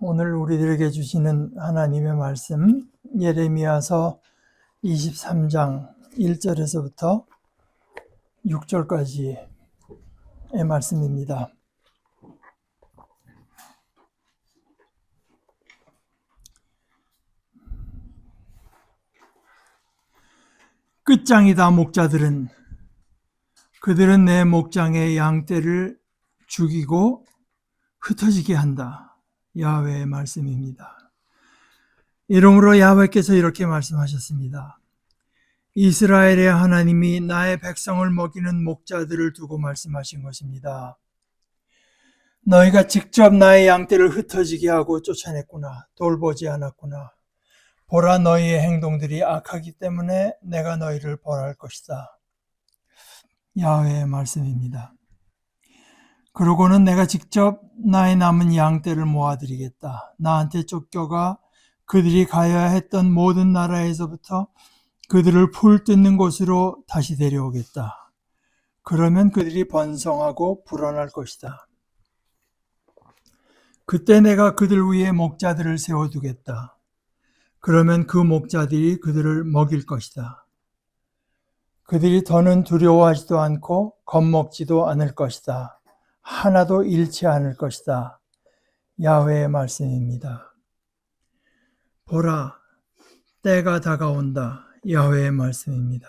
오늘 우리들에게 주시는 하나님의 말씀 예레미야서 23장 1절에서부터 6절까지의 말씀입니다. 끝장이다 목자들은 그들은 내 목장의 양떼를 죽이고 흩어지게 한다. 야훼의 말씀입니다. 이러므로 야훼께서 이렇게 말씀하셨습니다. 이스라엘의 하나님이 나의 백성을 먹이는 목자들을 두고 말씀하신 것입니다. 너희가 직접 나의 양떼를 흩어지게 하고 쫓아냈구나. 돌보지 않았구나. 보라, 너희의 행동들이 악하기 때문에 내가 너희를 벌할 것이다. 야훼의 말씀입니다. 그러고는 내가 직접 나의 남은 양떼를 모아드리겠다. 나한테 쫓겨가 그들이 가야 했던 모든 나라에서부터 그들을 풀 뜯는 곳으로 다시 데려오겠다. 그러면 그들이 번성하고 불어날 것이다. 그때 내가 그들 위에 목자들을 세워두겠다. 그러면 그 목자들이 그들을 먹일 것이다. 그들이 더는 두려워하지도 않고 겁먹지도 않을 것이다. 하나도 잃지 않을 것이다. 야훼의 말씀입니다. 보라, 때가 다가온다. 야훼의 말씀입니다.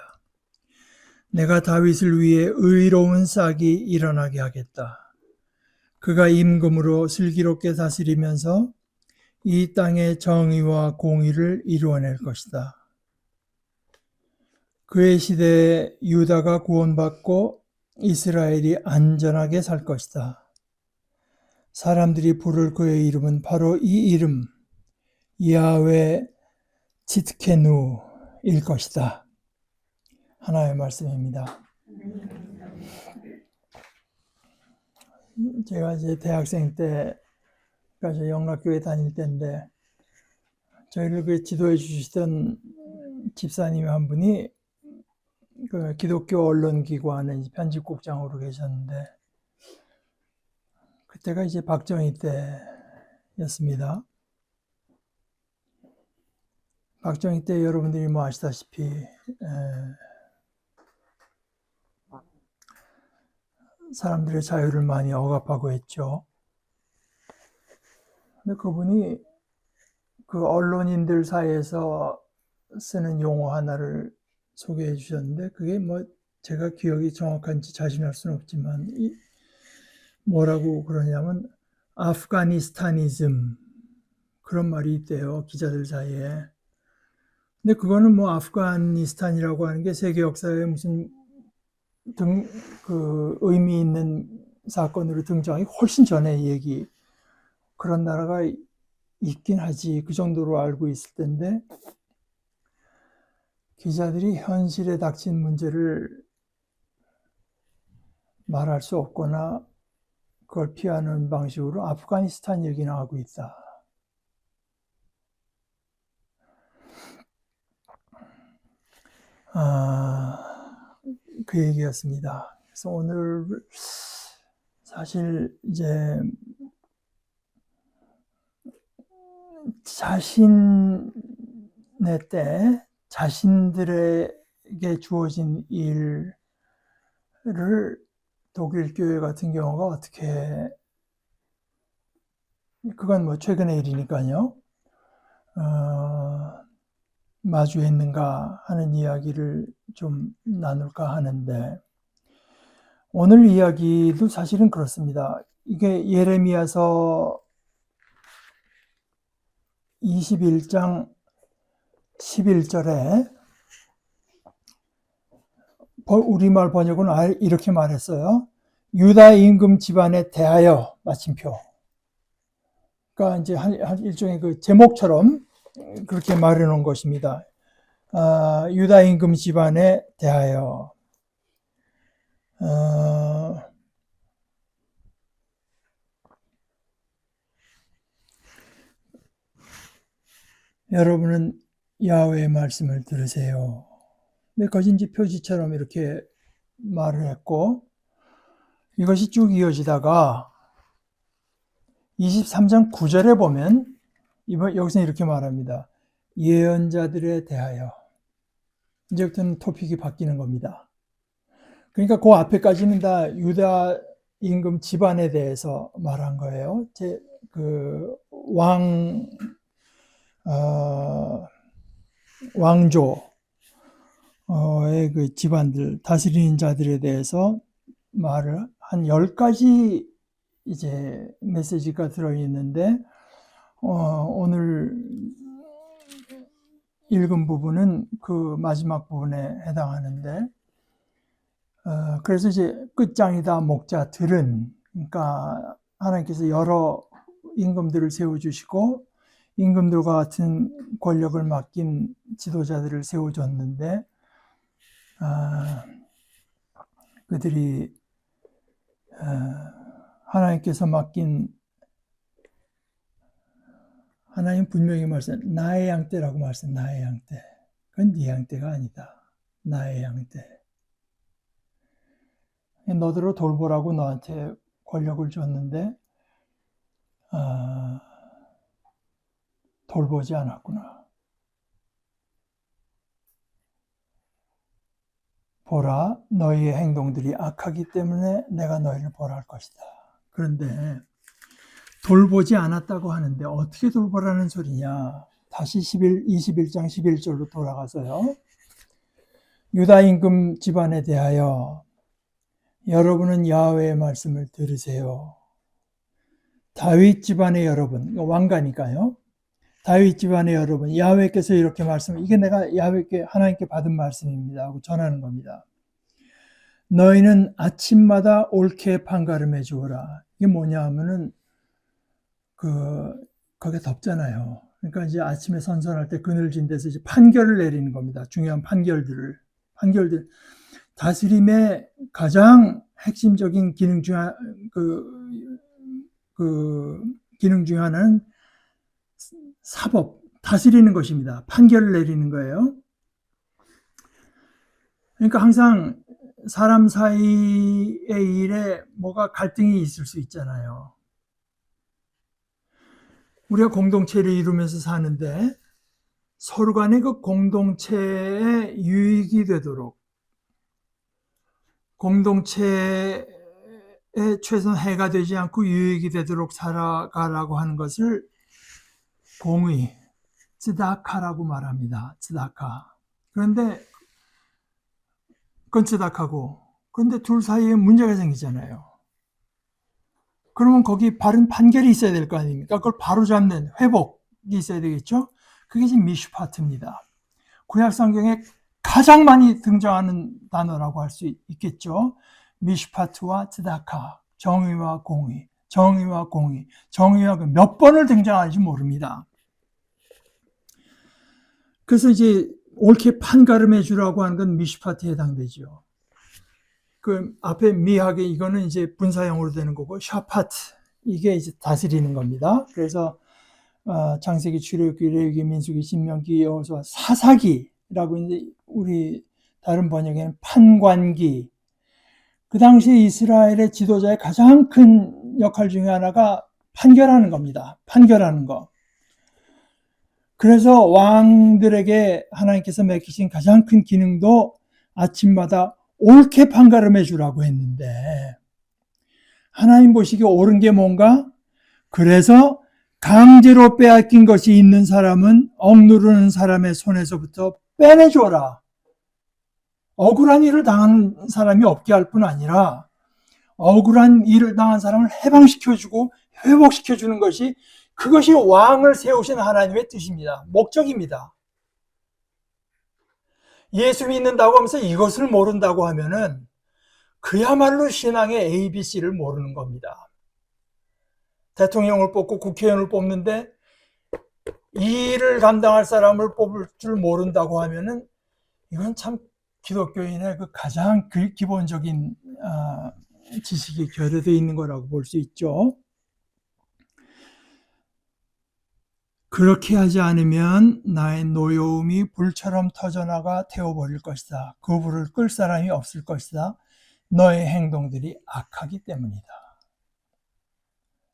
내가 다윗을 위해 의로운 싹이 일어나게 하겠다. 그가 임금으로 슬기롭게 다스리면서 이 땅의 정의와 공의를 이루어낼 것이다. 그의 시대에 유다가 구원받고 이스라엘이 안전하게 살 것이다. 사람들이 부를 그의 이름은 바로 이 이름, 야훼 칫케누일 것이다. 하나의 말씀입니다. 제가 이제 대학생 때까지 영락교회 다닐 때인데 저희를 그 지도해 주시던 집사님 한 분이 그 기독교 언론기관의 편집국장으로 계셨는데 그때가 이제 박정희 때였습니다. 박정희 때 여러분들이 뭐 아시다시피 사람들의 자유를 많이 억압하고 했죠. 근데 그분이 그 언론인들 사이에서 쓰는 용어 하나를 소개해 주셨는데 그게 뭐 제가 기억이 정확한지 자신할 수는 없지만 뭐라고 그러냐면 아프가니스타니즘 그런 말이 있대요. 기자들 사이에. 근데 그거는 뭐 아프가니스탄이라고 하는 게 세계 역사에 무슨 의미 있는 사건으로 등장하기 훨씬 전에 얘기 그런 나라가 있긴 하지 그 정도로 알고 있을 텐데 기자들이 현실에 닥친 문제를 말할 수 없거나 그걸 피하는 방식으로 아프가니스탄 얘기나 하고 있다. 그 얘기였습니다. 그래서 오늘 사실 이제 자신의 때 자신들에게 주어진 일을 독일 교회 같은 경우가 어떻게 그건 뭐 최근의 일이니까요. 마주했는가 하는 이야기를 좀 나눌까 하는데 오늘 이야기도 사실은 그렇습니다. 이게 예레미야서 21장 11절에 우리말 번역은 이렇게 말했어요. 유다 임금 집안에 대하여 마침표. 그러니까 이제 일종의 그 제목처럼 그렇게 말해놓은 것입니다. 유다 임금 집안에 대하여. 여러분은 야훼의 말씀을 들으세요. 근데 거진지 표지처럼 이렇게 말을 했고 이것이 쭉 이어지다가 23장 9절에 보면 여기서 이렇게 말합니다. 예언자들에 대하여. 이제부터는 토픽이 바뀌는 겁니다. 그러니까 그 앞에까지는 다 유다 임금 집안에 대해서 말한 거예요. 왕조의 그 집안들, 다스리는 자들에 대해서 말을 한 10가지 이제 메시지가 들어있는데, 오늘 읽은 부분은 그 마지막 부분에 해당하는데, 그래서 이제 끝장이다 목자들은, 그러니까 하나님께서 여러 임금들을 세워주시고 임금들과 같은 권력을 맡긴 지도자들을 세워줬는데, 그들이 하나님께서 맡긴, 하나님 분명히 말씀, 나의 양떼라고 말씀, 나의 양떼. 그건 네 양떼가 아니다. 나의 양떼. 너들을 돌보라고 너한테 권력을 줬는데 돌보지 않았구나. 보라, 너희의 행동들이 악하기 때문에 내가 너희를 벌할 것이다. 그런데 돌보지 않았다고 하는데 어떻게 돌보라는 소리냐. 다시 21장 11절로 돌아가서요. 유다 임금 집안에 대하여 여러분은 야훼의 말씀을 들으세요. 다윗 집안의 여러분, 왕가니까요. 다윗 집안의 여러분, 야훼께서 이렇게 말씀, 이게 내가 야훼께 하나님께 받은 말씀입니다 하고 전하는 겁니다. 너희는 아침마다 옳게 판가름해 주어라. 이게 뭐냐 하면은 거기 덥잖아요. 그러니까 이제 아침에 선선할 때 그늘진 데서 이제 판결을 내리는 겁니다. 중요한 판결들. 다스림의 가장 핵심적인 기능 중 기능 중 하나는 사법, 다스리는 것입니다. 판결을 내리는 거예요. 그러니까 항상 사람 사이의 일에 뭐가 갈등이 있을 수 있잖아요. 우리가 공동체를 이루면서 사는데 서로 간의 그 공동체에 유익이 되도록, 공동체에 최소한 해가 되지 않고 유익이 되도록 살아가라고 하는 것을 공의, 츠다카라고 말합니다. 츠다카. 그런데 그건 츠다카고, 그런데 둘 사이에 문제가 생기잖아요. 그러면 거기 바른 판결이 있어야 될 거 아닙니까? 그걸 바로잡는 회복이 있어야 되겠죠? 그게 지금 미슈파트입니다. 구약 성경에 가장 많이 등장하는 단어라고 할 수 있겠죠. 미슈파트와 츠다카, 정의와 공의, 정의와 공의, 정의와 몇 번을 등장하는지 모릅니다. 그래서 이제 옳게 판가름해 주라고 하는 건 미슈파트에 해당되죠. 그 앞에 미하게 이거는 이제 분사형으로 되는 거고, 샤파트 이게 이제 다스리는 겁니다. 그래서 창세기, 출애굽기, 레위기, 민수기, 신명기, 여호수아, 사사기라고 이제 우리 다른 번역에는 판관기. 그 당시 이스라엘의 지도자의 가장 큰 역할 중에 하나가 판결하는 겁니다. 판결하는 거. 그래서 왕들에게 하나님께서 맡기신 가장 큰 기능도 아침마다 옳게 판가름해 주라고 했는데, 하나님 보시기에 옳은 게 뭔가? 그래서 강제로 빼앗긴 것이 있는 사람은 억누르는 사람의 손에서부터 빼내줘라. 억울한 일을 당한 사람이 없게 할 뿐 아니라 억울한 일을 당한 사람을 해방시켜주고 회복시켜주는 것이, 그것이 왕을 세우신 하나님의 뜻입니다. 목적입니다. 예수 믿는다고 하면서 이것을 모른다고 하면은 그야말로 신앙의 ABC를 모르는 겁니다. 대통령을 뽑고 국회의원을 뽑는데 이 일을 감당할 사람을 뽑을 줄 모른다고 하면은 이건 참 기독교인의 그 가장 기본적인 지식이 결여되어 있는 거라고 볼 수 있죠. 그렇게 하지 않으면 나의 노여움이 불처럼 터져나가 태워버릴 것이다. 그 불을 끌 사람이 없을 것이다. 너의 행동들이 악하기 때문이다.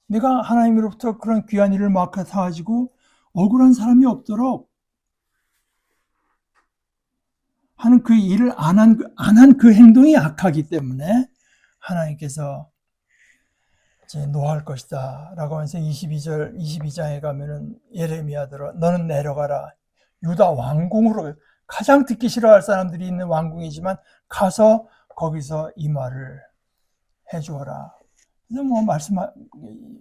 내가 하나님으로부터 그런 귀한 일을 맡아가지고 억울한 사람이 없도록 하는 그 일을 안 한 그 행동이 악하기 때문에 하나님께서 이제 노할 것이다 라고 하면서 22장에 가면은 예레미야더러 너는 내려가라. 유다 왕궁으로, 가장 듣기 싫어할 사람들이 있는 왕궁이지만 가서 거기서 이 말을 해주어라. 그래서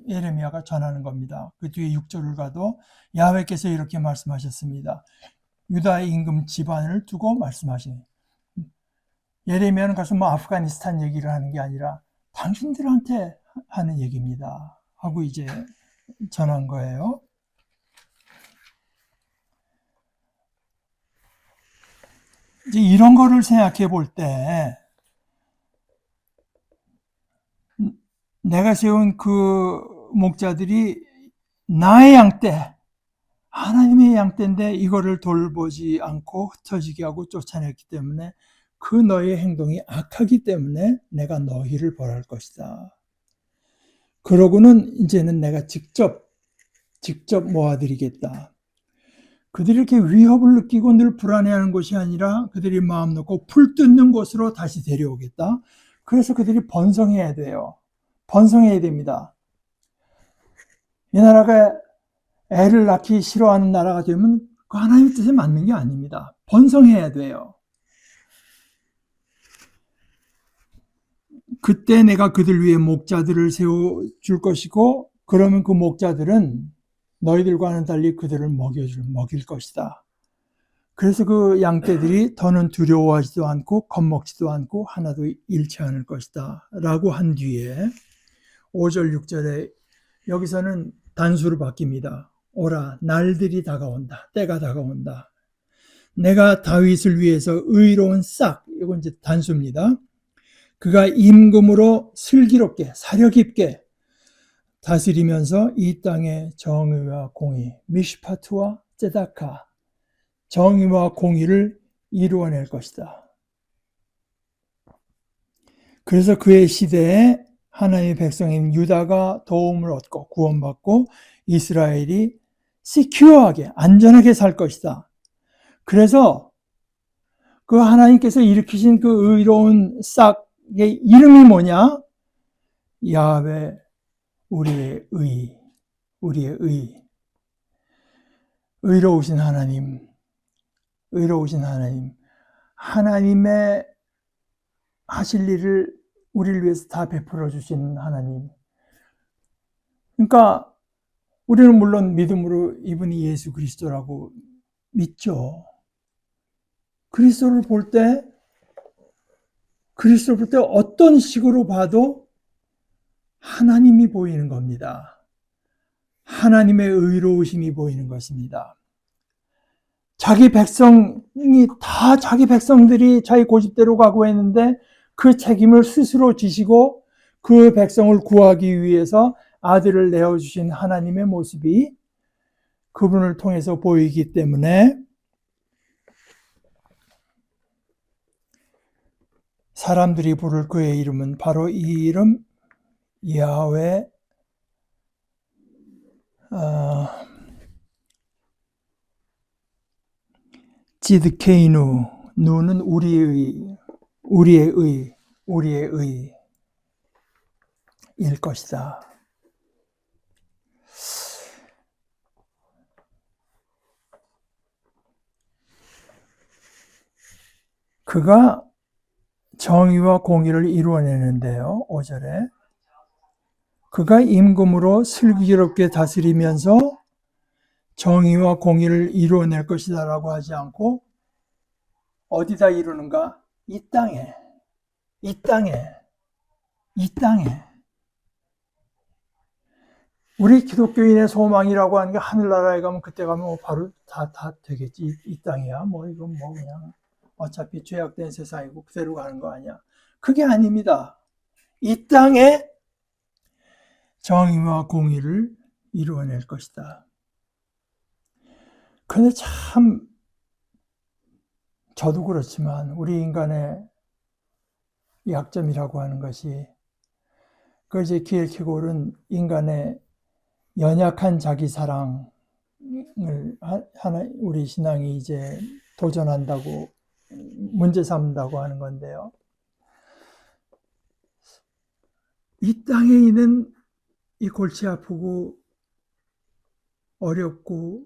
예레미야가 전하는 겁니다. 그 뒤에 6절을 가도 야훼께서 이렇게 말씀하셨습니다. 유다의 임금 집안을 두고 말씀하시니, 예레미야는 가서 아프가니스탄 얘기를 하는 게 아니라 당신들한테 하는 얘기입니다 하고 이제 전한 거예요. 이제 이런 거를 생각해 볼 때 내가 세운 그 목자들이 나의 양떼, 하나님의 양떼인데 이거를 돌보지 않고 흩어지게 하고 쫓아냈기 때문에 그 너의 행동이 악하기 때문에 내가 너희를 벌할 것이다. 그러고는 이제는 내가 직접 모아드리겠다. 그들이 이렇게 위협을 느끼고 늘 불안해하는 것이 아니라 그들이 마음 놓고 풀 뜯는 곳으로 다시 데려오겠다. 그래서 그들이 번성해야 돼요. 번성해야 됩니다. 이 나라가 애를 낳기 싫어하는 나라가 되면 그 하나님의 뜻에 맞는 게 아닙니다. 번성해야 돼요. 그때 내가 그들 위해 목자들을 세워줄 것이고 그러면 그 목자들은 너희들과는 달리 그들을 먹일 것이다. 그래서 그 양떼들이 더는 두려워하지도 않고 겁먹지도 않고 하나도 잃지 않을 것이다 라고 한 뒤에 5절 6절에 여기서는 단수로 바뀝니다. 오라, 날들이 다가온다. 때가 다가온다. 내가 다윗을 위해서 의로운 싹, 이건 이제 단수입니다. 그가 임금으로 슬기롭게 사려 깊게 다스리면서 이 땅의 정의와 공의, 미시파트와 ጼ다카, 정의와 공의를 이루어낼 것이다. 그래서 그의 시대에 하나님의 백성인 유다가 도움을 얻고 구원받고 이스라엘이 시큐어하게 안전하게 살 것이다. 그래서 그 하나님께서 일으키신 그 의로운 싹의 이름이 뭐냐? 야훼 우리의 의, 의로우신 하나님, 하나님의 하실 일을 우리를 위해서 다 베풀어 주시는 하나님. 그러니까 우리는 물론 믿음으로 이분이 예수 그리스도라고 믿죠. 그리스도를 볼 때 어떤 식으로 봐도 하나님이 보이는 겁니다. 하나님의 의로우심이 보이는 것입니다. 자기 백성들이 자기 고집대로 가고 했는데 그 책임을 스스로 지시고 그 백성을 구하기 위해서 아들을 내어주신 하나님의 모습이 그분을 통해서 보이기 때문에 사람들이 부를 그의 이름은 바로 이 이름 야훼 지드케이누, 누는 우리의 일 것이다. 그가 정의와 공의를 이루어내는데요. 5절에 그가 임금으로 슬기롭게 다스리면서 정의와 공의를 이루어낼 것이다 라고 하지 않고 어디다 이루는가? 이 땅에 우리 기독교인의 소망이라고 하는 게 하늘나라에 가면 그때 가면 바로 다 되겠지. 이 땅이야. 이건 그냥 어차피 죄악된 세상이고 그대로 가는 거 아니야. 그게 아닙니다. 이 땅에 정의와 공의를 이루어낼 것이다. 그런데 참 저도 그렇지만 우리 인간의 약점이라고 하는 것이 그 이제 키엘케고르는 인간의 연약한 자기 사랑을 하나 우리 신앙이 이제 도전한다고 문제 삼는다고 하는 건데요. 이 땅에 있는 이 골치 아프고 어렵고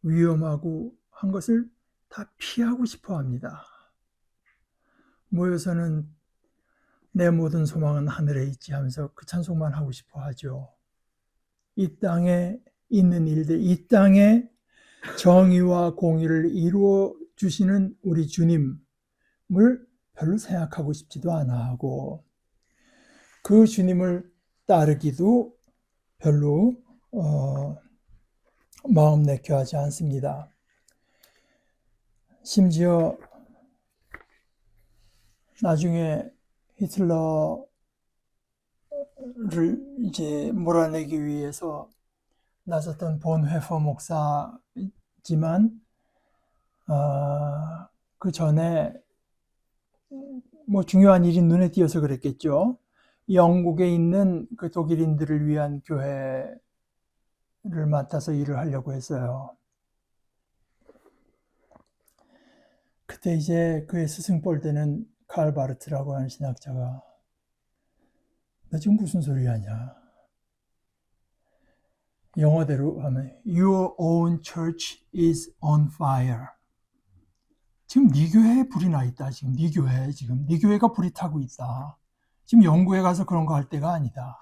위험하고 한 것을 다 피하고 싶어 합니다. 모여서는 내 모든 소망은 하늘에 있지 하면서 그 찬송만 하고 싶어 하죠. 이 땅에 있는 일들, 이 땅에 정의와 공의를 이루어 주시는 우리 주님을 별로 생각하고 싶지도 않아 하고 그 주님을 따르기도 별로 마음 내켜 하지 않습니다. 심지어 나중에 히틀러를 이제 몰아내기 위해서 나섰던 본회퍼 목사지만 그 전에 뭐 중요한 일이 눈에 띄어서 그랬겠죠. 영국에 있는 그 독일인들을 위한 교회를 맡아서 일을 하려고 했어요. 그때 이제 그의 스승볼 때는 칼 바르트라고 하는 신학자가 너 지금 무슨 소리 하냐? 영어대로 하면 Your own church is on fire. 지금 네 교회에 불이 나 있다. 지금 네 교회에 지금 네 교회가 불이 타고 있다. 지금 영국에 가서 그런 거 할 때가 아니다.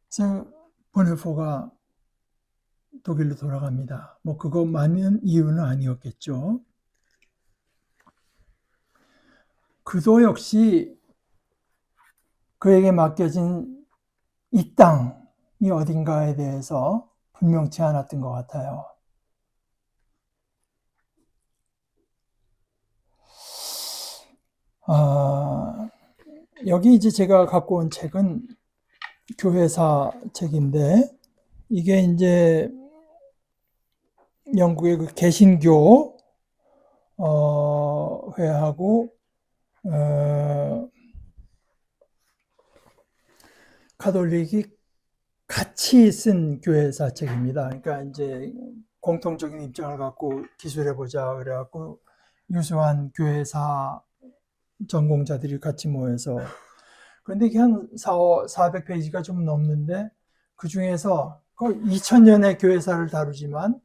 그래서 보네포가 독일로 돌아갑니다. 뭐 그것만은 이유는 아니었겠죠. 그도 역시 그에게 맡겨진 이 땅이 어딘가에 대해서 분명치 않았던 것 같아요. 여기 이제 제가 갖고 온 책은 교회사 책인데 이게 이제 영국의 그 개신교 회하고 가톨릭이 같이 쓴 교회사 책입니다. 그러니까 이제 공통적인 입장을 갖고 기술해 보자 그래갖고 유수한 교회사 전공자들이 같이 모여서 그런데 이게 한 400페이지가 좀 넘는데 그 중에서 2000년의 교회사를 다루지만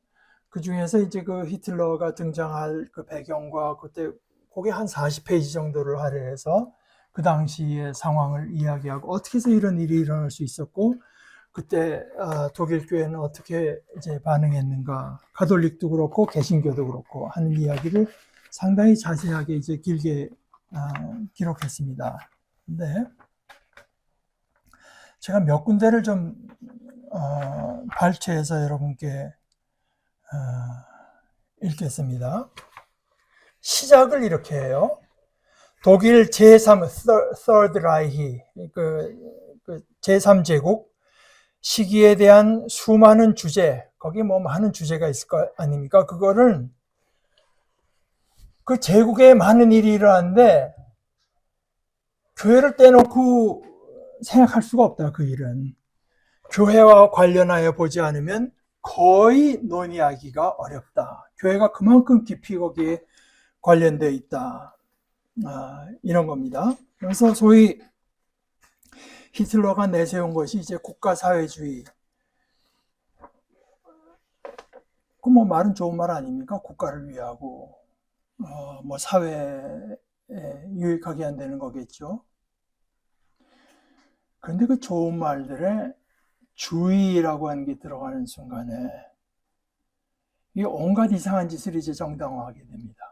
그 중에서 이제 그 히틀러가 등장할 그 배경과 그때 그게 한 40페이지 정도를 할애해서 그 당시의 상황을 이야기하고 어떻게 해서 이런 일이 일어날 수 있었고 그때 독일 교회는 어떻게 이제 반응했는가 가톨릭도 그렇고 개신교도 그렇고 하는 이야기를 상당히 자세하게 이제 길게 기록했습니다. 근데 제가 몇 군데를 좀 발췌해서 여러분께 읽겠습니다. 시작을 이렇게 해요. 독일 제3 Third Reich 그 제3제국 시기에 대한 수많은 주제, 거기 뭐 많은 주제가 있을 거 아닙니까? 그거를 그 제국에 많은 일이 일어나는데 교회를 떼놓고 생각할 수가 없다. 그 일은 교회와 관련하여 보지 않으면 거의 논의하기가 어렵다. 교회가 그만큼 깊이 거기에 관련되어 있다. 이런 겁니다. 그래서 소위 히틀러가 내세운 것이 이제 국가사회주의. 그 뭐 말은 좋은 말 아닙니까? 국가를 위하고 뭐 사회에 유익하게 안 되는 거겠죠. 그런데 그 좋은 말들에 주의라고 하는 게 들어가는 순간에 이 온갖 이상한 짓을 이제 정당화하게 됩니다.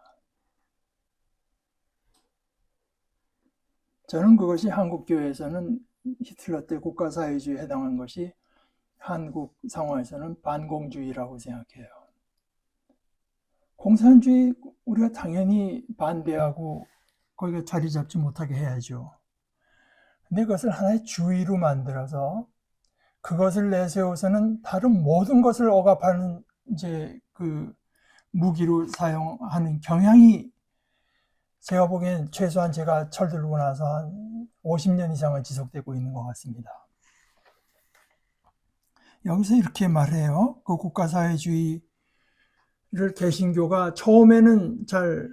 저는 그것이 한국교회에서는 히틀러 때 국가사회주의에 해당한 것이 한국 상황에서는 반공주의라고 생각해요. 공산주의 우리가 당연히 반대하고 거기에 자리 잡지 못하게 해야죠. 근데 그것을 하나의 주의로 만들어서 그것을 내세워서는 다른 모든 것을 억압하는 이제 그 무기로 사용하는 경향이 제가 보기엔 최소한 제가 철들고 나서 한 50년 이상은 지속되고 있는 것 같습니다. 여기서 이렇게 말해요. 그 국가사회주의를 개신교가 처음에는 잘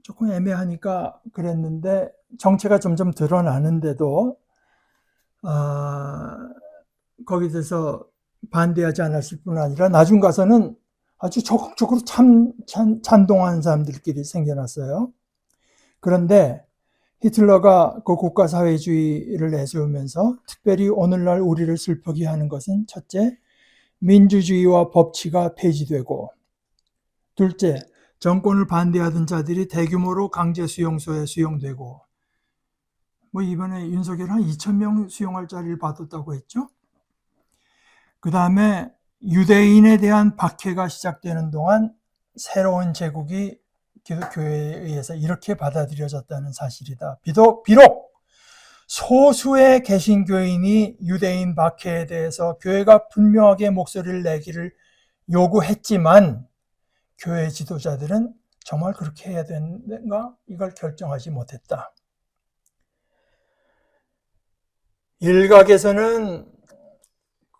조금 애매하니까 그랬는데 정체가 점점 드러나는데도 거기에 대해서 반대하지 않았을 뿐 아니라 나중 가서는 아주 적극적으로 찬동하는 사람들끼리 생겨났어요. 그런데 히틀러가 그 국가사회주의를 내세우면서 특별히 오늘날 우리를 슬프게 하는 것은 첫째, 민주주의와 법치가 폐지되고, 둘째, 정권을 반대하던 자들이 대규모로 강제 수용소에 수용되고, 뭐 이번에 윤석열 한 2,000명 수용할 자리를 받았다고 했죠. 그 다음에 유대인에 대한 박해가 시작되는 동안 새로운 제국이 기독교회에 의해서 이렇게 받아들여졌다는 사실이다. 비록 소수의 개신교인이 유대인 박해에 대해서 교회가 분명하게 목소리를 내기를 요구했지만 교회 지도자들은 정말 그렇게 해야 되는가? 이걸 결정하지 못했다. 일각에서는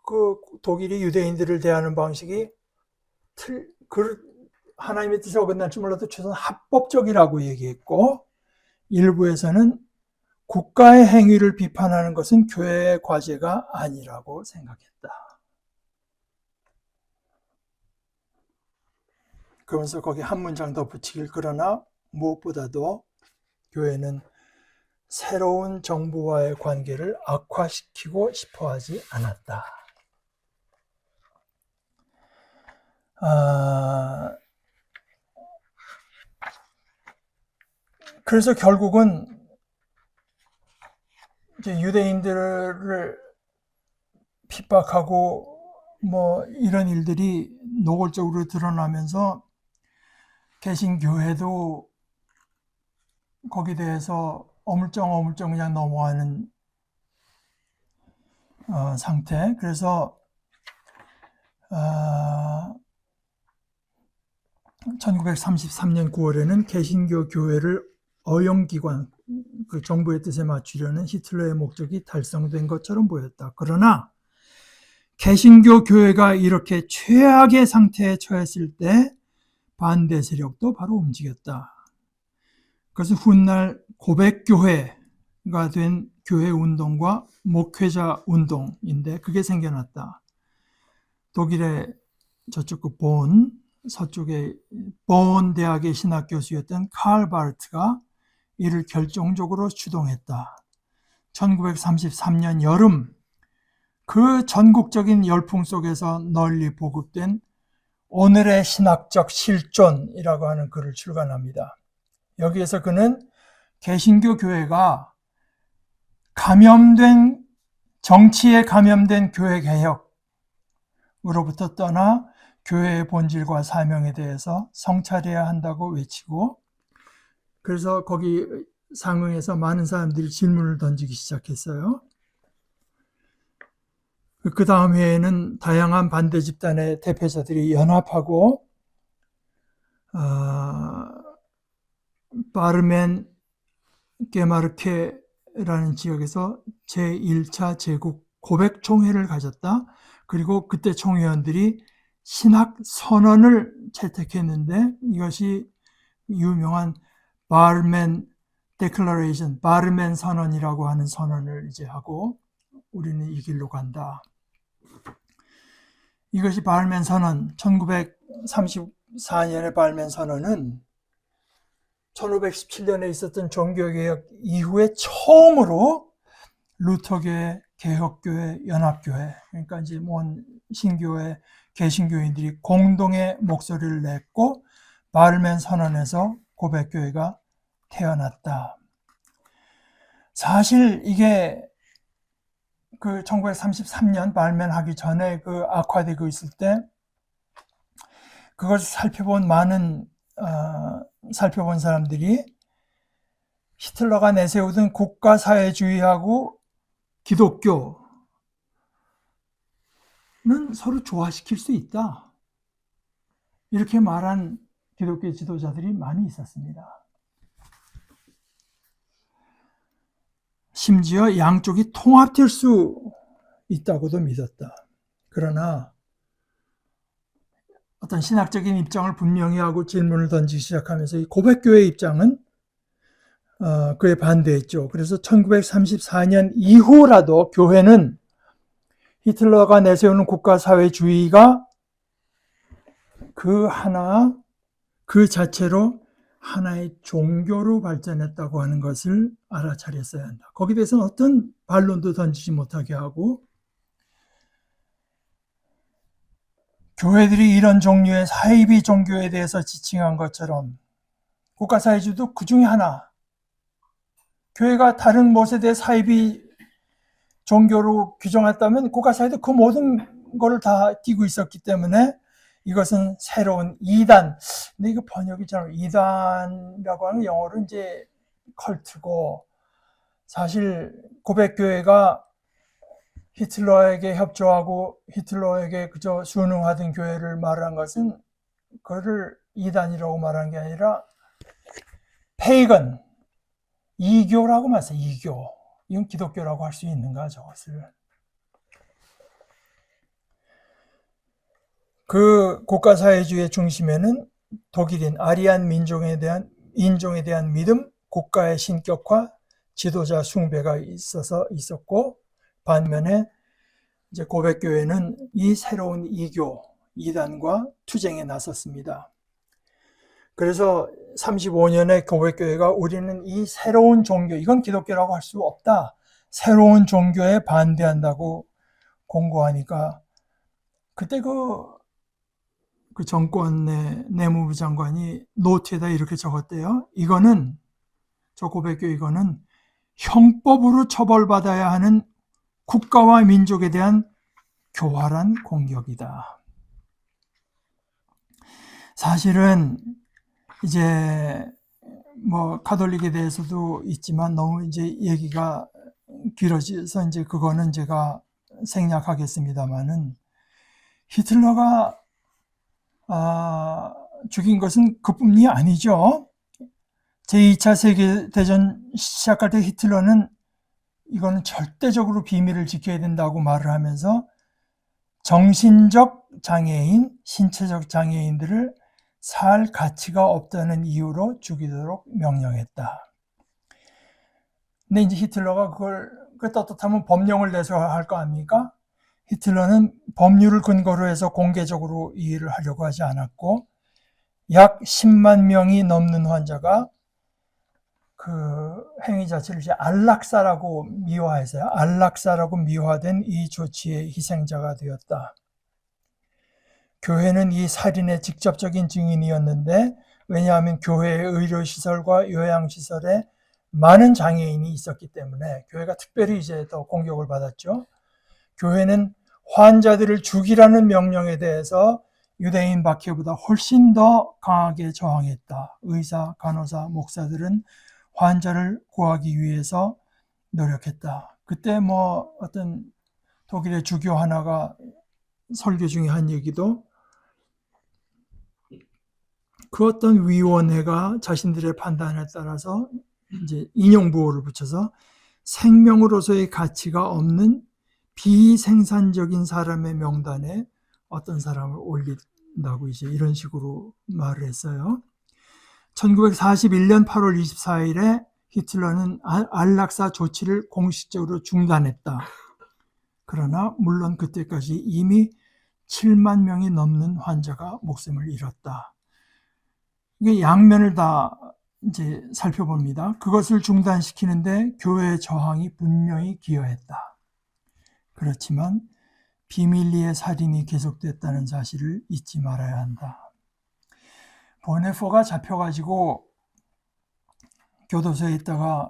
그 독일이 유대인들을 대하는 방식이 하나님의 뜻에 어긋날 줄 몰라도 최소한 합법적이라고 얘기했고, 일부에서는 국가의 행위를 비판하는 것은 교회의 과제가 아니라고 생각했다. 그러면서 거기 한 문장 더 붙이길, 그러나 무엇보다도 교회는 새로운 정부와의 관계를 악화시키고 싶어 하지 않았다. 그래서 결국은 이제 유대인들을 핍박하고 뭐 이런 일들이 노골적으로 드러나면서 개신교회도 거기에 대해서 어물쩡 그냥 넘어가는 상태. 그래서 1933년 9월에는 개신교 교회를 어용기관, 그 정부의 뜻에 맞추려는 히틀러의 목적이 달성된 것처럼 보였다. 그러나 개신교 교회가 이렇게 최악의 상태에 처했을 때 반대 세력도 바로 움직였다. 그래서 훗날 고백교회가 된 교회 운동과 목회자 운동인데 그게 생겨났다. 독일의 저쪽 그 본, 서쪽의 본 대학의 신학 교수였던 칼 바르트가 이를 결정적으로 주동했다. 1933년 여름 그 전국적인 열풍 속에서 널리 보급된 오늘의 신학적 실존이라고 하는 글을 출간합니다. 여기에서 그는 개신교 교회가 정치에 감염된 교회 개혁으로부터 떠나 교회의 본질과 사명에 대해서 성찰해야 한다고 외치고, 그래서 거기 상응해서 많은 사람들이 질문을 던지기 시작했어요. 그 다음 해에는 다양한 반대 집단의 대표자들이 연합하고 바르멘 게마르케라는 지역에서 제1차 제국 고백총회를 가졌다. 그리고 그때 총회원들이 신학 선언을 채택했는데 이것이 유명한 바르멘 데클러레이션, 바르멘 선언이라고 하는 선언을 이제 하고 우리는 이 길로 간다. 이것이 바르멘 선언, 1934년의 바르멘 선언은 1517년에 있었던 종교개혁 이후에 처음으로 루터교회, 개혁교회, 연합교회, 그러니까 이제 신교회, 개신교인들이 공동의 목소리를 냈고 바르멘 선언에서 고백교회가 태어났다. 사실 이게 그 1933년 바르멘 하기 전에 그 악화되고 있을 때 그걸 살펴본 사람들이 히틀러가 내세우던 국가사회주의하고 기독교는 서로 조화시킬 수 있다. 이렇게 말한 기독교 지도자들이 많이 있었습니다. 심지어 양쪽이 통합될 수 있다고도 믿었다. 그러나 어떤 신학적인 입장을 분명히 하고 질문을 던지기 시작하면서 이 고백교회의 입장은 그에 반대했죠. 그래서 1934년 이후라도 교회는 히틀러가 내세우는 국가사회주의가 그 자체로 하나의 종교로 발전했다고 하는 것을 알아차렸어야 한다. 거기에 대해서는 어떤 반론도 던지지 못하게 하고, 교회들이 이런 종류의 사이비 종교에 대해서 지칭한 것처럼 국가사회주의도 그 중에 하나, 교회가 다른 무엇에 대해 사이비 종교로 규정했다면 국가사회도 그 모든 것을 다 띄고 있었기 때문에 이것은 새로운 이단. 근데 이거 번역이 잘 이단이라고 하는 영어로 이제 컬트고, 사실 고백교회가 히틀러에게 협조하고 히틀러에게 그저 순응하던 교회를 말한 것은 그거를 이단이라고 말한 게 아니라 페이건, 이교라고 말했어요. 이교. 이건 기독교라고 할 수 있는가, 저것을. 그 국가사회주의의 중심에는 독일인 아리안 인종에 대한 믿음, 국가의 신격화, 지도자 숭배가 있었고, 반면에 이제 고백교회는 이 새로운 이교, 이단과 투쟁에 나섰습니다. 그래서 35년의 고백교회가 우리는 이 새로운 종교, 이건 기독교라고 할 수 없다. 새로운 종교에 반대한다고 공고하니까 그때 그 정권의 내무부 장관이 노트에다 이렇게 적었대요. 이거는, 저 고백교회 이거는 형법으로 처벌받아야 하는 국가와 민족에 대한 교활한 공격이다. 사실은 이제 뭐 가톨릭에 대해서도 있지만 너무 이제 얘기가 길어져서 이제 그거는 제가 생략하겠습니다만은, 히틀러가 죽인 것은 그뿐이 아니죠. 제2차 세계대전 시작할 때 히틀러는 이거는 절대적으로 비밀을 지켜야 된다고 말을 하면서 정신적 장애인, 신체적 장애인들을 살 가치가 없다는 이유로 죽이도록 명령했다. 근데 이제 히틀러가 그걸 떳떳하면 법령을 내서 할 거 아닙니까? 히틀러는 법률을 근거로 해서 공개적으로 이해를 하려고 하지 않았고, 약 10만 명이 넘는 환자가 그 행위 자체를 이제 안락사라고 미화해서요. 안락사라고 미화된 이 조치의 희생자가 되었다. 교회는 이 살인의 직접적인 증인이었는데, 왜냐하면 교회의 의료시설과 요양시설에 많은 장애인이 있었기 때문에 교회가 특별히 이제 더 공격을 받았죠. 교회는 환자들을 죽이라는 명령에 대해서 유대인 박해보다 훨씬 더 강하게 저항했다. 의사, 간호사, 목사들은 환자를 구하기 위해서 노력했다. 그때 뭐 어떤 독일의 주교 하나가 설교 중에 한 얘기도, 그 어떤 위원회가 자신들의 판단에 따라서 이제 인용부호를 붙여서 생명으로서의 가치가 없는 비생산적인 사람의 명단에 어떤 사람을 올린다고 이제 이런 식으로 말을 했어요. 1941년 8월 24일에 히틀러는 안락사 조치를 공식적으로 중단했다. 그러나 물론 그때까지 이미 7만 명이 넘는 환자가 목숨을 잃었다. 이게 양면을 다 이제 살펴봅니다. 그것을 중단시키는데 교회의 저항이 분명히 기여했다. 그렇지만 비밀리에 살인이 계속됐다는 사실을 잊지 말아야 한다. 보네포가 잡혀가지고 교도소에 있다가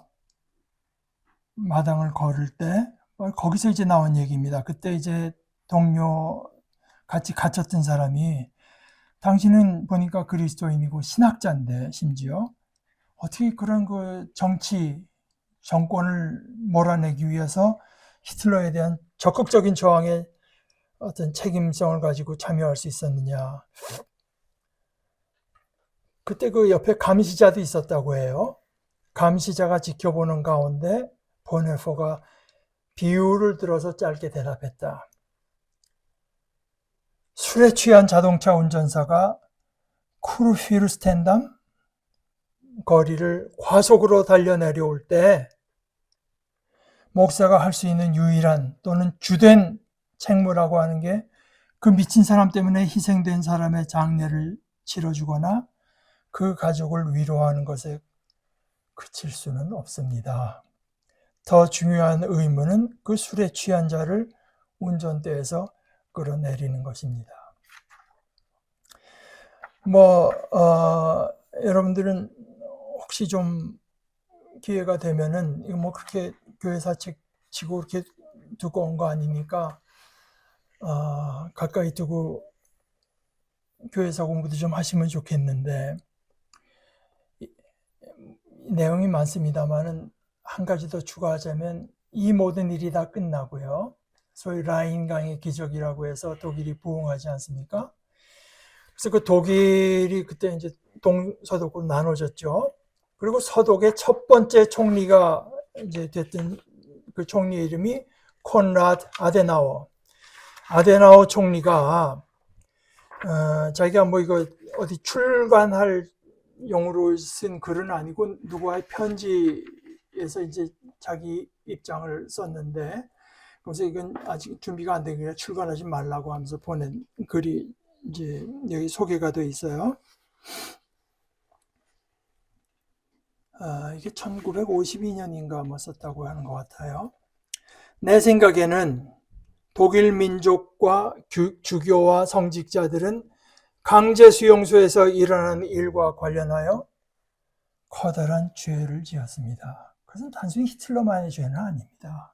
마당을 걸을 때, 거기서 이제 나온 얘기입니다. 그때 이제 동료 같이 갇혔던 사람이, 당신은 보니까 그리스도인이고 신학자인데 심지어 어떻게 그런 그 정권을 몰아내기 위해서 히틀러에 대한 적극적인 저항에 어떤 책임성을 가지고 참여할 수 있었느냐. 그때 그 옆에 감시자도 있었다고 해요. 감시자가 지켜보는 가운데 보네포가 비유를 들어서 짧게 대답했다. 술에 취한 자동차 운전사가 쿠르휘르스텐담 거리를 과속으로 달려내려올 때 목사가 할 수 있는 유일한 또는 주된 책무라고 하는 게 그 미친 사람 때문에 희생된 사람의 장례를 치러주거나 그 가족을 위로하는 것에 그칠 수는 없습니다. 더 중요한 의무는 그 술에 취한 자를 운전대에서 끌어내리는 것입니다. 여러분들은 혹시 좀 기회가 되면은 이거 뭐 그렇게 교회사 책 치고 그렇게 두꺼운 거 아니니까 가까이 두고 교회사 공부도 좀 하시면 좋겠는데 내용이 많습니다만은 한 가지 더 추가하자면 이 모든 일이 다 끝나고요. 소위 라인강의 기적이라고 해서 독일이 부흥하지 않습니까? 그래서 그 독일이 그때 이제 동서독으로 나눠졌죠. 그리고 서독의 첫 번째 총리가 이제 됐던 그 총리의 이름이 콘라드 아데나워. 아데나워 총리가 자기가 뭐 이거 어디 출간할 용으로 쓴 글은 아니고 누구와의 편지에서 이제 자기 입장을 썼는데 그래서 이건 아직 준비가 안 되니까 출간하지 말라고 하면서 보낸 글이 이제 여기 소개가 돼 있어요. 이게 1952년인가 뭐 썼다고 하는 것 같아요. 내 생각에는 독일 민족과 주교와 성직자들은 강제 수용소에서 일어나는 일과 관련하여 커다란 죄를 지었습니다. 그것은 단순히 히틀러만의 죄는 아닙니다.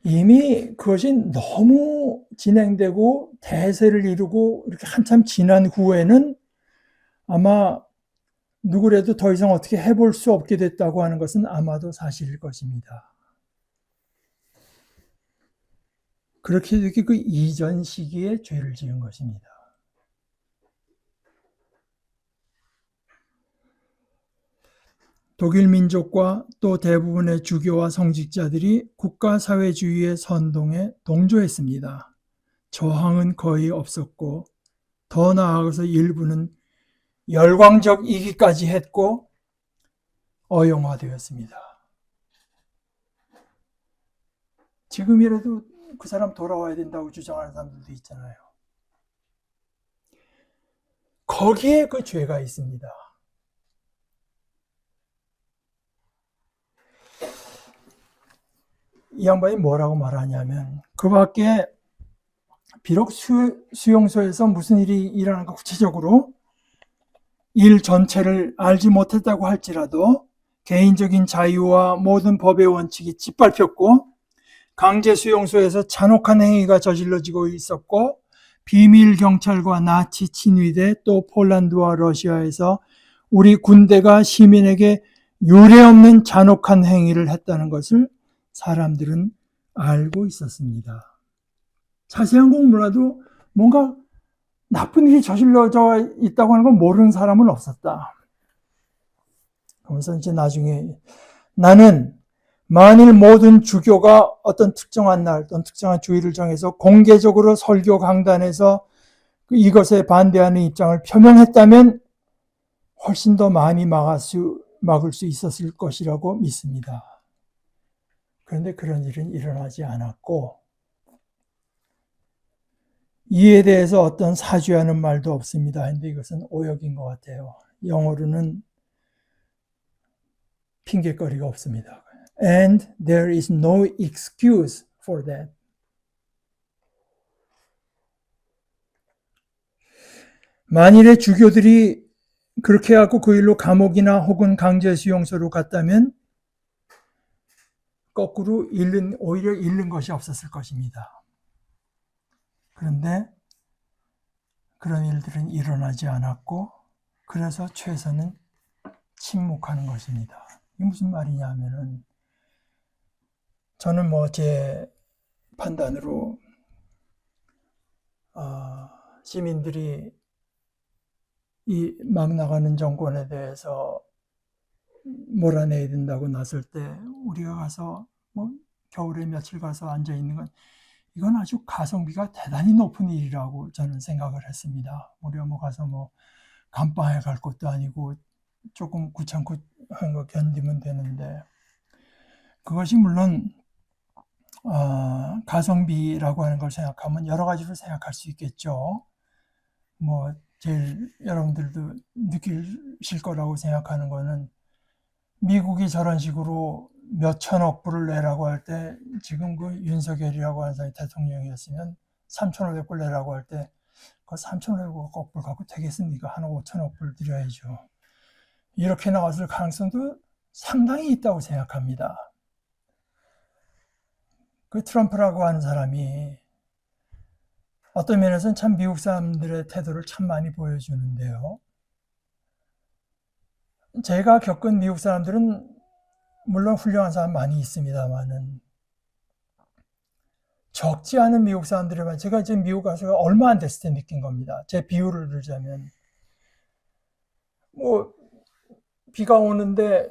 이미 그것이 너무 진행되고 대세를 이루고 이렇게 한참 지난 후에는 아마 누구라도 더 이상 어떻게 해볼 수 없게 됐다고 하는 것은 아마도 사실일 것입니다. 그렇게 이렇게 그 이전 시기에 죄를 지은 것입니다. 독일 민족과 또 대부분의 주교와 성직자들이 국가사회주의의 선동에 동조했습니다. 저항은 거의 없었고 더 나아가서 일부는 열광적 이기까지 했고 어용화되었습니다. 지금이라도 그 사람 돌아와야 된다고 주장하는 사람들도 있잖아요. 거기에 그 죄가 있습니다. 이 양반이 뭐라고 말하냐면 그 밖에 비록 수용소에서 무슨 일이 일어난가 구체적으로 일 전체를 알지 못했다고 할지라도 개인적인 자유와 모든 법의 원칙이 짓밟혔고 강제 수용소에서 잔혹한 행위가 저질러지고 있었고 비밀 경찰과 나치 친위대 또 폴란드와 러시아에서 우리 군대가 시민에게 유례없는 잔혹한 행위를 했다는 것을 사람들은 알고 있었습니다. 자세한 건 몰라도 뭔가 나쁜 일이 저질러져 있다고 하는 걸 모르는 사람은 없었다. 그러면서 이제 나중에 나는 만일 모든 주교가 어떤 특정한 날, 어떤 특정한 주의를 정해서 공개적으로 설교 강단에서 이것에 반대하는 입장을 표명했다면 훨씬 더 많이 막을 수 있었을 것이라고 믿습니다. 그런데 그런 일은 일어나지 않았고 이에 대해서 어떤 사죄하는 말도 없습니다. 근데 이것은 오역인 것 같아요. 영어로는 핑계거리가 없습니다. And there is no excuse for that. 만일에 주교들이 그렇게 하고 그 일로 감옥이나 혹은 강제 수용소로 갔다면 거꾸로 오히려 잃는 것이 없었을 것입니다. 그런데 그런 일들은 일어나지 않았고 그래서 최선은 침묵하는 것입니다. 이게 무슨 말이냐 하면은 저는 제 판단으로 시민들이 이 막 나가는 정권에 대해서 몰아내야 된다고 나설 때 우리가 가서 뭐 겨울에 며칠 가서 앉아 있는 건 이건 아주 가성비가 대단히 높은 일이라고 저는 생각을 했습니다. 우리가 뭐 가서 뭐 감방에 갈 것도 아니고 조금 귀찮고 한 거 견디면 되는데 그것이 물론 가성비라고 하는 걸 생각하면 여러 가지로 생각할 수 있겠죠. 뭐 제일 여러분들도 느끼실 거라고 생각하는 거는 미국이 저런 식으로 몇 천억 불을 내라고 할 때 지금 그 윤석열이라고 하는 사람이 대통령이었으면 3,500불 내라고 할 때 그 3,500억 불 갖고 되겠습니까? 한 5천억 불 드려야죠. 이렇게 나왔을 가능성도 상당히 있다고 생각합니다. 그 트럼프라고 하는 사람이 어떤 면에서는 참 미국 사람들의 태도를 참 많이 보여주는데요. 제가 겪은 미국 사람들은 물론 훌륭한 사람 많이 있습니다만은 적지 않은 미국 사람들이만 제가 이제 미국 가서 얼마 안 됐을 때 느낀 겁니다. 제 비유를 들자면 뭐 비가 오는데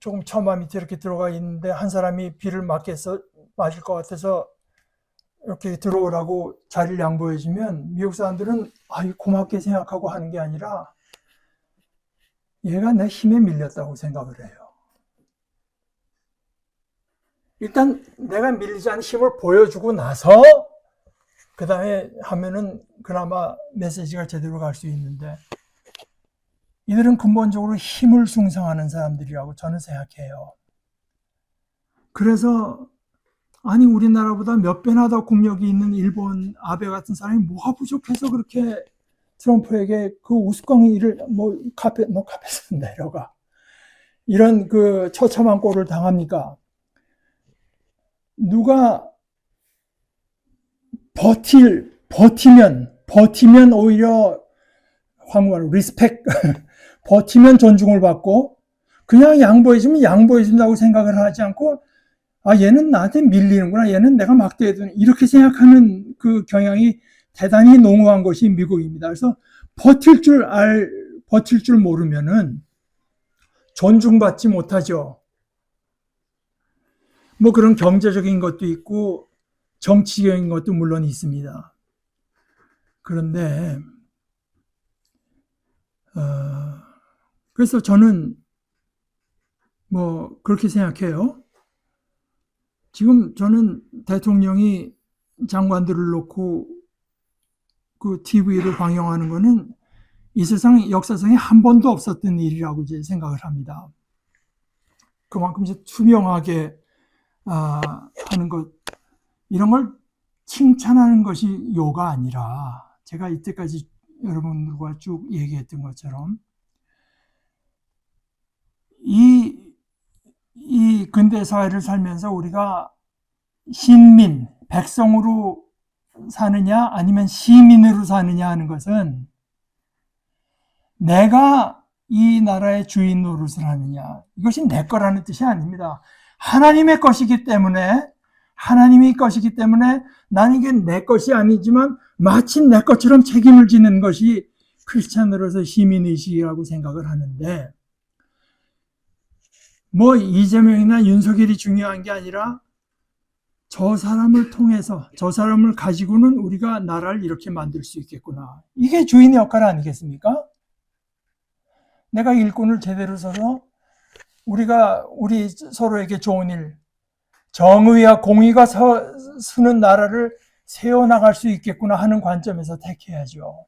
조금 처마 밑에 이렇게 들어가 있는데 한 사람이 비를 맞을 것 같아서 이렇게 들어오라고 자리를 양보해주면 미국 사람들은 고맙게 생각하고 하는 게 아니라 얘가 내 힘에 밀렸다고 생각을 해요. 일단 내가 밀리지 않은 힘을 보여주고 나서 그 다음에 하면은 그나마 메시지가 제대로 갈 수 있는데 이들은 근본적으로 힘을 숭상하는 사람들이라고 저는 생각해요. 그래서 아니 우리나라보다 몇 배나 더 국력이 있는 일본 아베 같은 사람이 뭐가 부족해서 그렇게 트럼프에게 그 우스꽝이를 카펫에서 내려가 이런 그 처참한 꼴을 당합니까? 누가 버티면 오히려 황무한 리스펙 버티면 존중을 받고 그냥 양보해주면 양보해준다고 생각을 하지 않고 얘는 나한테 밀리는구나, 얘는 내가 막대해두는 이렇게 생각하는 그 경향이 대단히 농후한 것이 미국입니다. 그래서 버틸 줄 모르면은 존중받지 못하죠. 뭐 그런 경제적인 것도 있고 정치적인 것도 물론 있습니다. 그런데 그래서 저는 뭐 그렇게 생각해요. 지금 저는 대통령이 장관들을 놓고 그 TV를 방영하는 거는 이 세상 역사상에 한 번도 없었던 일이라고 이제 생각을 합니다. 그만큼 이제 투명하게 하는 것, 이런 걸 칭찬하는 것이 요가 아니라 제가 이때까지 여러분들과 쭉 얘기했던 것처럼 이 근대 사회를 살면서 우리가 신민, 백성으로 사느냐 아니면 시민으로 사느냐 하는 것은 내가 이 나라의 주인 노릇을 하느냐, 이것이 내 거라는 뜻이 아닙니다. 하나님의 것이기 때문에 나는 이게 내 것이 아니지만 마치 내 것처럼 책임을 지는 것이 크리스찬으로서 시민의식이라고 생각을 하는데 뭐 이재명이나 윤석열이 중요한 게 아니라 저 사람을 통해서 저 사람을 가지고는 우리가 나라를 이렇게 만들 수 있겠구나. 이게 주인의 역할 아니겠습니까? 내가 일꾼을 제대로 써서 우리 서로에게 좋은 일, 정의와 공의가 서는 나라를 세워나갈 수 있겠구나 하는 관점에서 택해야죠.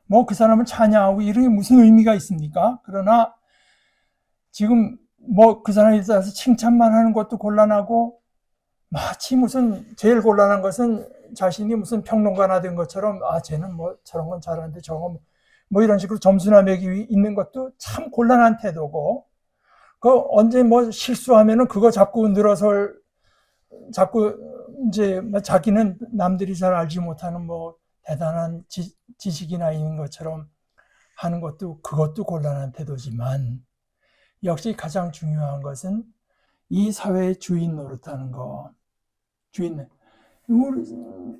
뭐 그 사람을 찬양하고 이런 게 무슨 의미가 있습니까? 그러나 지금 뭐 그 사람에 따라서 칭찬만 하는 것도 곤란하고 마치 무슨 제일 곤란한 것은 자신이 무슨 평론가나 된 것처럼 쟤는 뭐 저런 건 잘하는데 저건 뭐 이런 식으로 점수나 매기 있는 것도 참 곤란한 태도고 언제 뭐 실수하면은 그거 자꾸 자꾸 이제 자기는 남들이 잘 알지 못하는 뭐 대단한 지식이나 있는 것처럼 하는 것도 그것도 곤란한 태도지만 역시 가장 중요한 것은 이 사회의 주인 노릇하는 거.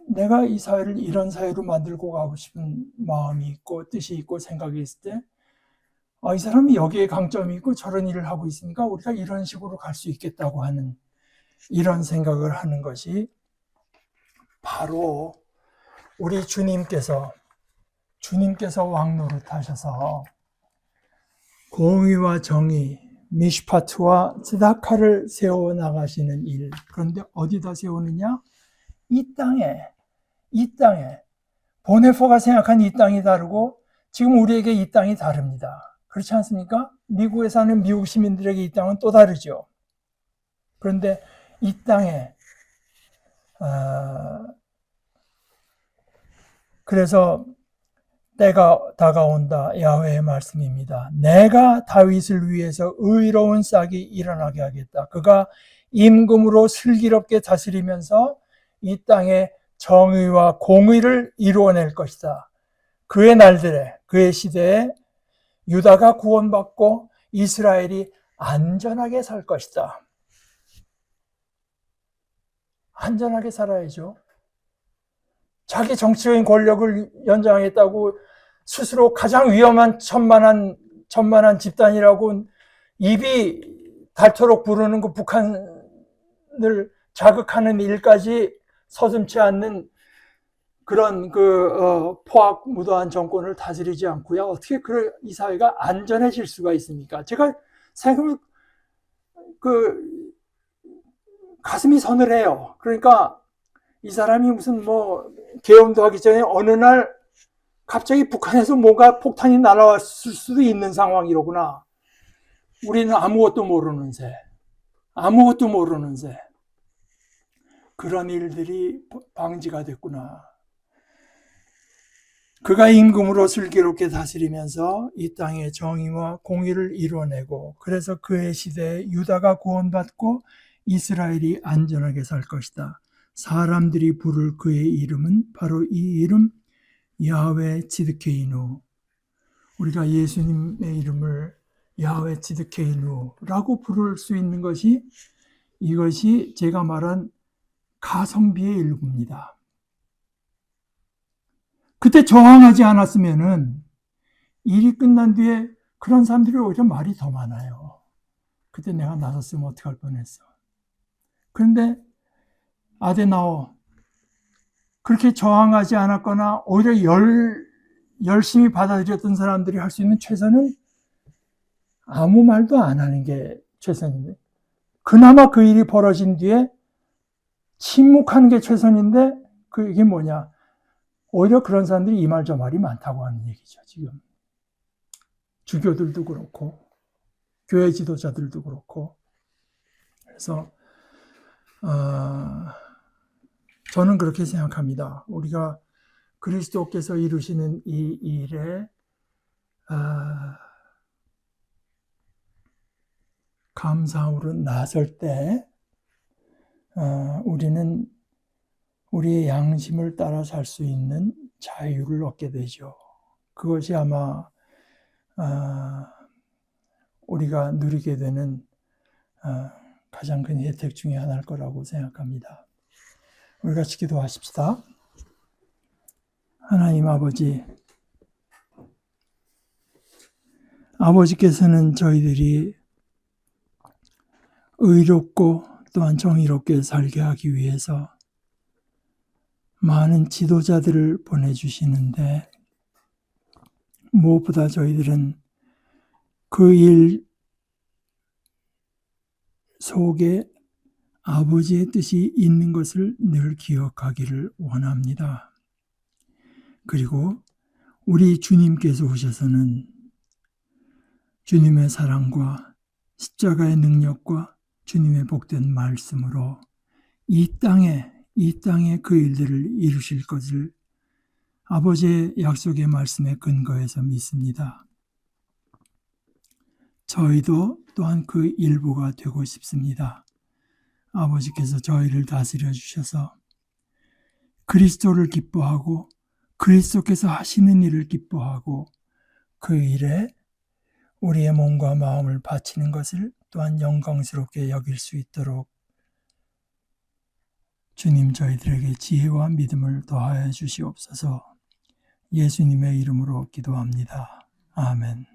내가 이 사회를 이런 사회로 만들고 가고 싶은 마음이 있고 뜻이 있고 생각이 있을 때 이 사람이 여기에 강점이 있고 저런 일을 하고 있으니까 우리가 이런 식으로 갈 수 있겠다고 하는 이런 생각을 하는 것이 바로 우리 주님께서 왕노릇 하셔서 공의와 정의, 미슈파트와 츠다카를 세워나가시는 일. 그런데 어디다 세우느냐? 이 땅에. 보네포가 생각한 이 땅이 다르고 지금 우리에게 이 땅이 다릅니다. 그렇지 않습니까? 미국에 사는 미국 시민들에게 이 땅은 또 다르죠. 그런데 이 땅에 그래서 때가 다가온다. 야훼의 말씀입니다. 내가 다윗을 위해서 의로운 싹이 일어나게 하겠다. 그가 임금으로 슬기롭게 다스리면서 이 땅에 정의와 공의를 이루어낼 것이다. 그의 날들에, 그의 시대에 유다가 구원받고 이스라엘이 안전하게 살 것이다. 안전하게 살아야죠. 자기 정치적인 권력을 연장하겠다고 스스로 가장 위험한 천만한 집단이라고 입이 닳도록 부르는 그 북한을 자극하는 일까지 서슴지 않는 그런 포악 무도한 정권을 다스리지 않고요. 어떻게 이 사회가 안전해질 수가 있습니까? 제가 생각을 가슴이 서늘해요. 그러니까 이 사람이 무슨 계엄도 하기 전에 어느 날 갑자기 북한에서 뭔가 폭탄이 날아왔을 수도 있는 상황이로구나. 우리는 아무것도 모르는 새. 그런 일들이 방지가 됐구나. 그가 임금으로 슬기롭게 다스리면서 이 땅의 정의와 공의를 이루어내고 그래서 그의 시대에 유다가 구원받고 이스라엘이 안전하게 살 것이다. 사람들이 부를 그의 이름은 바로 이 이름 야훼 츠드케이누. 우리가 예수님의 이름을 야훼 츠드케이누라고 부를 수 있는 것이 이것이 제가 말한 가성비의 일부입니다. 그때 저항하지 않았으면은 일이 끝난 뒤에 그런 사람들이 오히려 말이 더 많아요. 그때 내가 나섰으면 어떡할 뻔했어. 그런데 아데나오 그렇게 저항하지 않았거나 오히려 열심히 받아들였던 사람들이 할 수 있는 최선은 아무 말도 안 하는 게 최선인데 그나마 그 일이 벌어진 뒤에 침묵하는 게 최선인데 이게 뭐냐? 오히려 그런 사람들이 이 말 저 말이 많다고 하는 얘기죠. 지금 주교들도 그렇고 교회 지도자들도 그렇고 그래서 저는 그렇게 생각합니다. 우리가 그리스도께서 이루시는 이 일에 감사함으로 나설 때 우리는 우리의 양심을 따라 살 수 있는 자유를 얻게 되죠. 그것이 아마 우리가 누리게 되는 가장 큰 혜택 중에 하나일 거라고 생각합니다. 우리 같이 기도하십시다. 하나님 아버지께서는 저희들이 의롭고 또한 정의롭게 살게 하기 위해서 많은 지도자들을 보내주시는데 무엇보다 저희들은 그 일 속에 아버지의 뜻이 있는 것을 늘 기억하기를 원합니다. 그리고 우리 주님께서 오셔서는 주님의 사랑과 십자가의 능력과 주님의 복된 말씀으로 이 땅에 그 일들을 이루실 것을 아버지의 약속의 말씀에 근거해서 믿습니다. 저희도 또한 그 일부가 되고 싶습니다. 아버지께서 저희를 다스려 주셔서 그리스도를 기뻐하고 그리스도께서 하시는 일을 기뻐하고 그 일에 우리의 몸과 마음을 바치는 것을 또한 영광스럽게 여길 수 있도록 주님 저희들에게 지혜와 믿음을 더하여 주시옵소서. 예수님의 이름으로 기도합니다. 아멘.